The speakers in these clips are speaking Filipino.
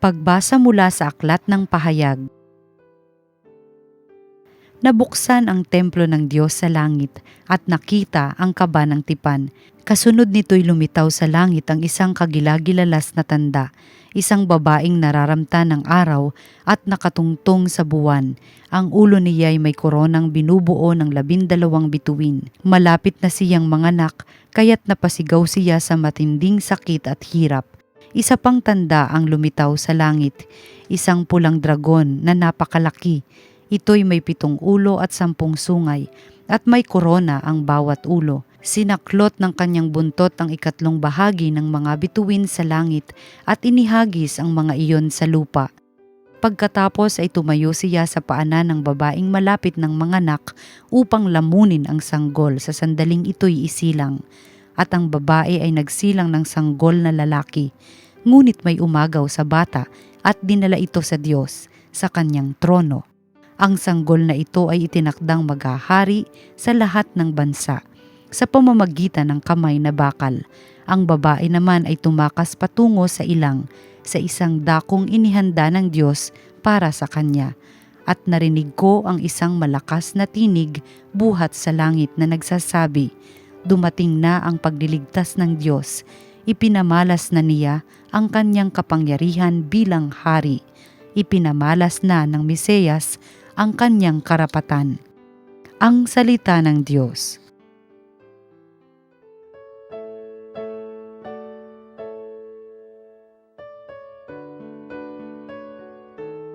Pagbasa mula sa Aklat ng Pahayag. Nabuksan ang templo ng Diyos sa langit at nakita ang kaba ng tipan. Kasunod nito'y lumitaw sa langit ang isang kagilagilalas na tanda, isang babaeng nararamta ng araw at nakatungtong sa buwan. Ang ulo niya'y may koronang binubuo ng 12 bituin. Malapit na siyang manganak, kaya't napasigaw siya sa matinding sakit at hirap. Isa pang tanda ang lumitaw sa langit, isang pulang dragon na napakalaki. Ito'y may 7 ulo at 10 sungay, at may korona ang bawat ulo. Sinaklot ng kanyang buntot ang 2 bahagi ng mga bituin sa langit at inihagis ang mga iyon sa lupa. Pagkatapos ay tumayo siya sa paanan ng babaeng malapit ng manganak upang lamunin ang sanggol sa sandaling ito'y isilang. At ang babae ay nagsilang ng sanggol na lalaki. Ngunit may umagaw sa bata at dinala ito sa Diyos, sa kanyang trono. Ang sanggol na ito ay itinakdang maghahari sa lahat ng bansa, sa pamamagitan ng kamay na bakal. Ang babae naman ay tumakas patungo sa ilang, sa isang dakong inihanda ng Diyos para sa kanya. At narinig ko ang isang malakas na tinig buhat sa langit na nagsasabi, "Dumating na ang pagliligtas ng Diyos. Ipinamalas na niya ang kanyang kapangyarihan bilang hari. Ipinamalas na ng Mesiyas ang kanyang karapatan." Ang salita ng Diyos.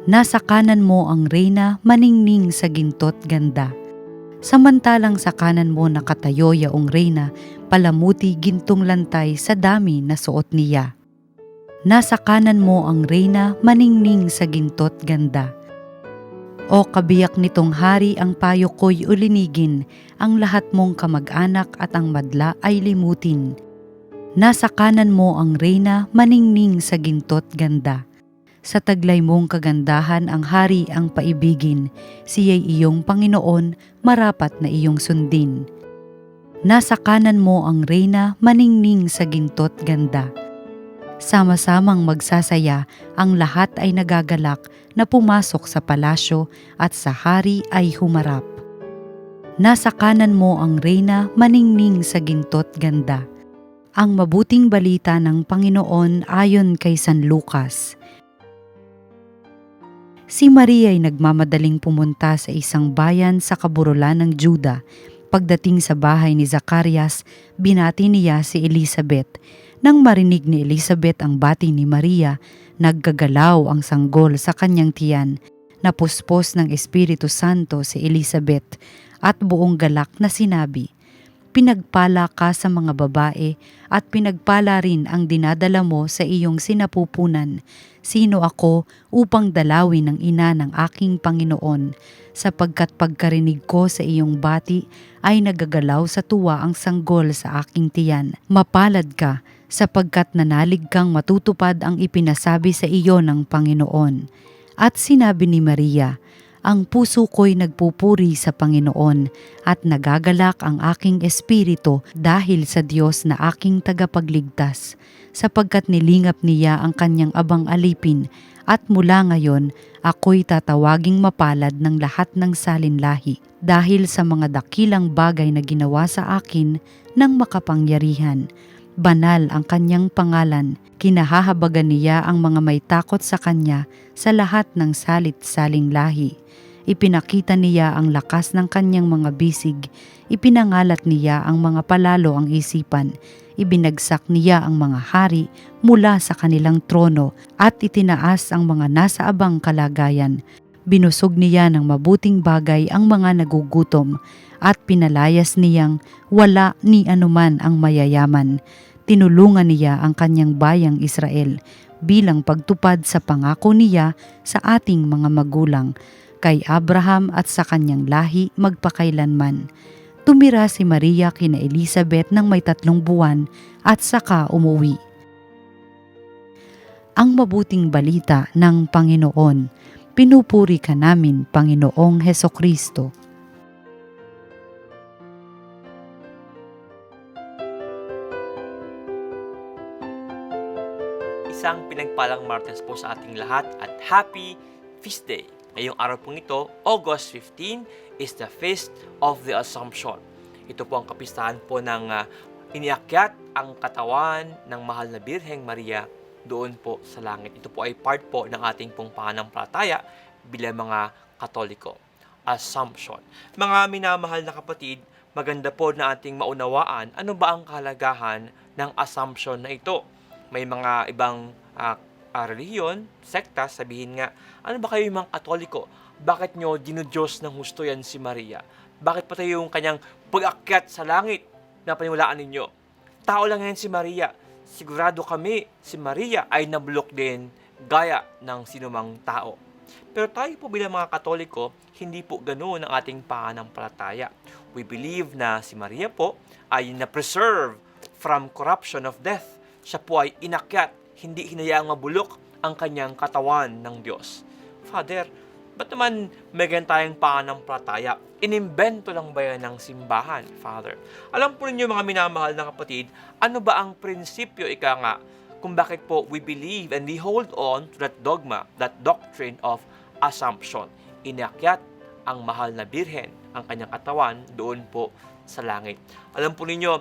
Nasa kanan mo ang reyna, maningning sa ginto't ganda. Samantalang sa kanan mo nakatayo yaong reyna, palamuti gintong lantay sa dami na suot niya. Nasa kanan mo ang reyna, maningning sa ginto't ganda. O kabiyak nitong hari, ang payo ko'y ulinigin, ang lahat mong kamag-anak at ang madla ay limutin. Nasa kanan mo ang reyna, maningning sa ginto't ganda. Sa taglay mong kagandahan ang hari ang paibigin, siya'y iyong Panginoon, marapat na iyong sundin. Nasa kanan mo ang reyna, maningning sa ginto't ganda. Sama-samang magsasaya, ang lahat ay nagagalak na pumasok sa palasyo at sa hari ay humarap. Nasa kanan mo ang reyna, maningning sa ginto't ganda. Ang mabuting balita ng Panginoon ayon kay San Lucas. Si Maria ay nagmamadaling pumunta sa isang bayan sa kaburulan ng Juda. Pagdating sa bahay ni Zacarias, binati niya si Elizabeth. Nang marinig ni Elizabeth ang bati ni Maria, naggagalaw ang sanggol sa kanyang tiyan. Napuspos ng Espiritu Santo si Elizabeth at buong galak na sinabi, "Pinagpala ka sa mga babae at pinagpala rin ang dinadala mo sa iyong sinapupunan. Sino ako upang dalawin ng ina ng aking Panginoon? Sapagkat pagkarinig ko sa iyong bati ay nagagalaw sa tuwa ang sanggol sa aking tiyan. Mapalad ka sapagkat nanalig kang matutupad ang ipinasabi sa iyo ng Panginoon." At sinabi ni Maria, "Ang puso ko'y nagpupuri sa Panginoon at nagagalak ang aking espiritu dahil sa Diyos na aking tagapagligtas, sapagkat nilingap niya ang kanyang abang alipin at mula ngayon ako'y tatawaging mapalad ng lahat ng salinlahi dahil sa mga dakilang bagay na ginawa sa akin ng makapangyarihan. Banal ang kanyang pangalan, kinahahabagan niya ang mga may takot sa kanya sa lahat ng salit-saling lahi. Ipinakita niya ang lakas ng kanyang mga bisig, ipinangalat niya ang mga palalo ang isipan, ibinagsak niya ang mga hari mula sa kanilang trono at itinaas ang mga nasa abang kalagayan. Binusog niya ng mabuting bagay ang mga nagugutom at pinalayas niyang wala ni anuman ang mayayaman. Tinulungan niya ang kanyang bayang Israel bilang pagtupad sa pangako niya sa ating mga magulang, kay Abraham at sa kanyang lahi magpakailanman. Tumira si Maria kina Elizabeth ng may 3 buwan at saka umuwi. Ang mabuting balita ng Panginoon. Pinupuri ka namin, Panginoong Hesukristo. Isang pinagpala mapagpalang Martes po sa ating lahat at Happy Feast Day. Ngayong araw pong ito, August 15, is the Feast of the Assumption. Ito po ang kapistahan po ng iniakyat ang katawan ng mahal na Birheng Maria doon po sa langit. Ito po ay part po ng ating pong pananampalataya bilang mga Katoliko. Assumption. Mga minamahal na kapatid, maganda po na ating maunawaan ano ba ang kahalagahan ng assumption na ito. May mga ibang relihiyon, sekta, sabihin nga, ano ba kayo yung mga Katoliko? Bakit nyo dinudiyos ng husto yan si Maria? Bakit pati yung kanyang pag-akyat sa langit na paniwalaan ninyo? Tao lang yan si Maria. Sigurado kami si Maria ay nabulok din gaya ng sinumang tao. Pero tayo po bilang mga Katoliko, hindi po ganoon ang ating pananampalataya. We believe na si Maria po ay na-preserve from corruption of death. Siya po ay inakyat, hindi hinayaang mabulok ang kanyang katawan ng Diyos. Father, ba't naman may ganyan tayong pananampalataya? Inimbento lang ba yan ng simbahan, Father? Alam po ninyo mga minamahal na kapatid, ano ba ang prinsipyo, ika nga, kung bakit po we believe and we hold on to that dogma, that doctrine of assumption. Inakyat ang mahal na Birhen, ang kanyang katawan, doon po sa langit. Alam po ninyo,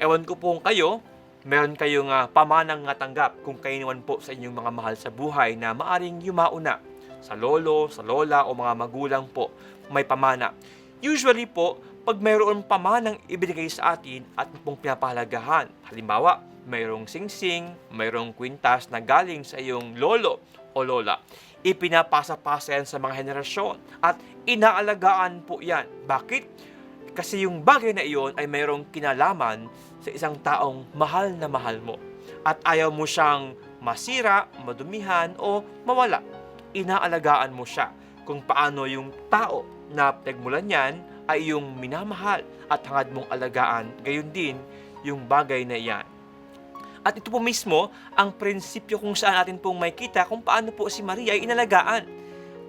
ewan ko po kayo, meron kayong pamanang tanggap kung kayo naman po sa inyong mga mahal sa buhay na maaring yumauna sa lolo, sa lola o mga magulang po may pamana. Usually po, pag mayroon pamanang ibinigay sa atin at pong pinapahalagahan, halimbawa, mayroong singsing, mayroong kwintas na galing sa iyong lolo o lola, ipinapasa-pasa yan sa mga henerasyon at inaalagaan po yan. Bakit? Kasi yung bagay na iyon ay mayroong kinalaman sa isang taong mahal na mahal mo at ayaw mo siyang masira, madumihan o mawala. Inaalagaan mo siya kung paano yung tao na pinagmulan niyan ay yung minamahal at hangad mong alagaan, gayon din yung bagay na iyan. At ito po mismo ang prinsipyo kung saan natin pong makita kung paano po si Maria ay inalagaan.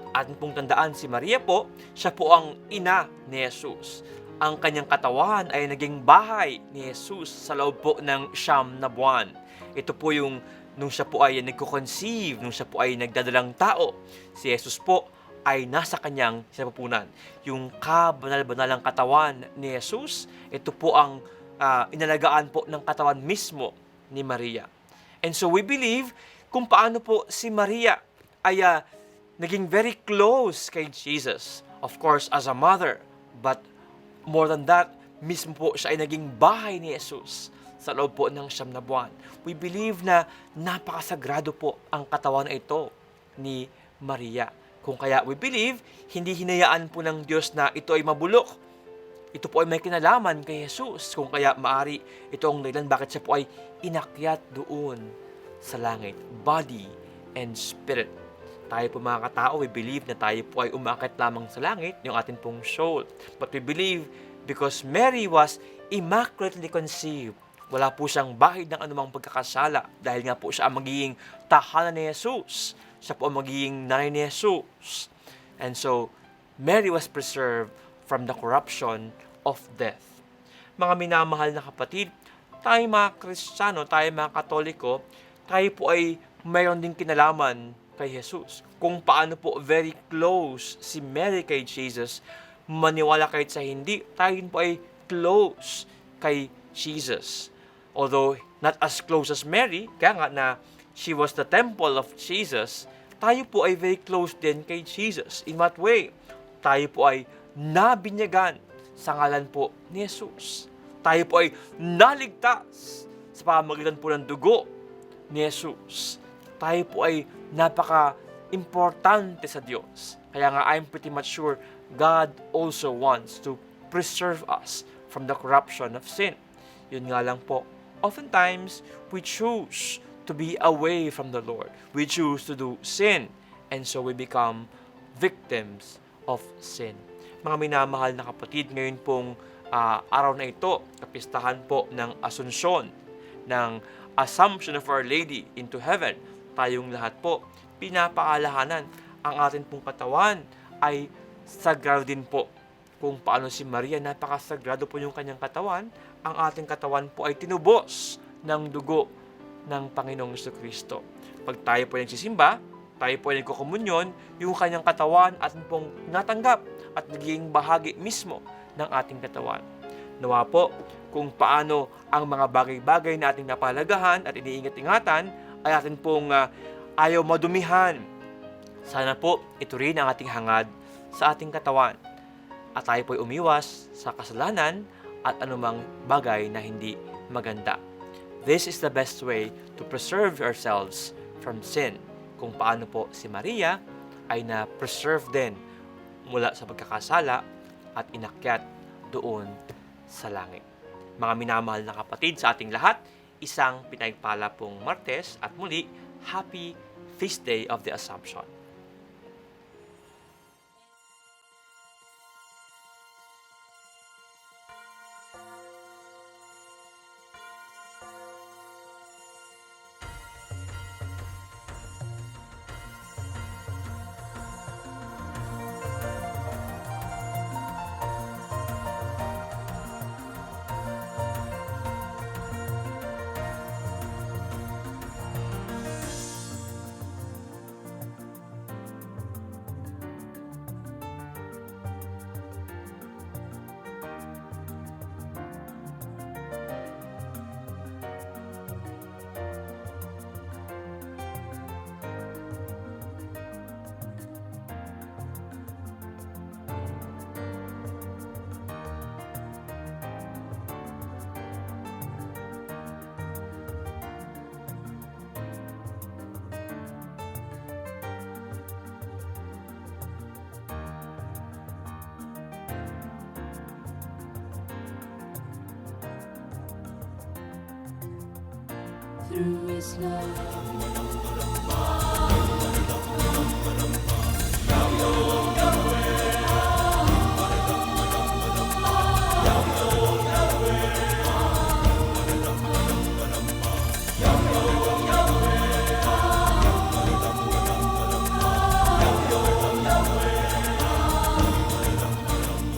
Atin pong tandaan, si Maria po, siya po ang ina ni Jesus. Ang kanyang katawan ay naging bahay ni Jesus sa loob po ng 9 na buwan. Ito po yung nung siya po ay nagko-conceive, nung siya po ay nagdadalang tao. Si Jesus po ay nasa kanyang sinapupunan. Yung kabanal-banalang katawan ni Jesus, ito po ang inalagaan po ng katawan mismo ni Maria. And so we believe kung paano po si Maria ay naging very close kay Jesus. Of course, as a mother, but more than that, mismo po siya ay naging bahay ni Jesus sa loob po ng 9 na buwan. We believe na napakasagrado po ang katawan na ito ni Maria. Kung kaya we believe, hindi hinayaan po ng Diyos na ito ay mabulok. Ito po ay may kinalaman kay Jesus. Kung kaya maari, ito ang dahilan bakit siya po ay inakyat doon sa langit. Body and spirit. Tayo po mga katao, we believe na tayo po ay umakyat lamang sa langit, yung atin pong soul. But we believe because Mary was immaculately conceived. Wala po siyang bahid ng anumang pagkakasala dahil nga po siya ang magiging tahanan ni Jesus. Siya po ang magiging nanay ni Jesus. And so, Mary was preserved from the corruption of death. Mga minamahal na kapatid, tayo mga Kristiyano, tayo mga Katoliko, tayo po ay mayroon din kinalaman kay Jesus. Kung paano po very close si Mary kay Jesus, maniwala kahit sa hindi, tayo po ay close kay Jesus. Although not as close as Mary, kaya nga na she was the temple of Jesus, tayo po ay very close din kay Jesus. In what way? Tayo po ay nabinyagan sa ngalan po ni Jesus. Tayo po ay naligtas sa pamamagitan po ng dugo ni Jesus. Tayo po ay napaka-importante sa Diyos. Kaya nga, I'm pretty much sure God also wants to preserve us from the corruption of sin. Yun nga lang po, oftentimes, we choose to be away from the Lord. We choose to do sin. And so we become victims of sin. Mga minamahal na kapatid, ngayon pong araw na ito, kapistahan po ng Asunsyon, ng Assumption of Our Lady into Heaven, tayong lahat po, pinapaalahanan ang ating pong katawan ay sagrado din po. Kung paano si Maria, napakasagrado po yung kanyang katawan, ang ating katawan po ay tinubos ng dugo ng Panginoong Jesucristo. Pag tayo po ay nagsisimba, tayo po ay nagkukomunyon, yung kanyang katawan atin pong natanggap at naging bahagi mismo ng ating katawan. Nawa po kung paano ang mga bagay-bagay na ating napalagahan at iniingat-ingatan ay atin pong ayaw madumihan. Sana po ito rin ang ating hangad sa ating katawan at tayo po'y umiwas sa kasalanan at anumang bagay na hindi maganda. This is the best way to preserve ourselves from sin. Kung paano po si Maria ay na-preserve din mula sa pagkakasala at inakyat doon sa langit. Mga minamahal na kapatid sa ating lahat, isang pinagpala pong Martes at muli, Happy Feast Day of the Assumption. Through His love.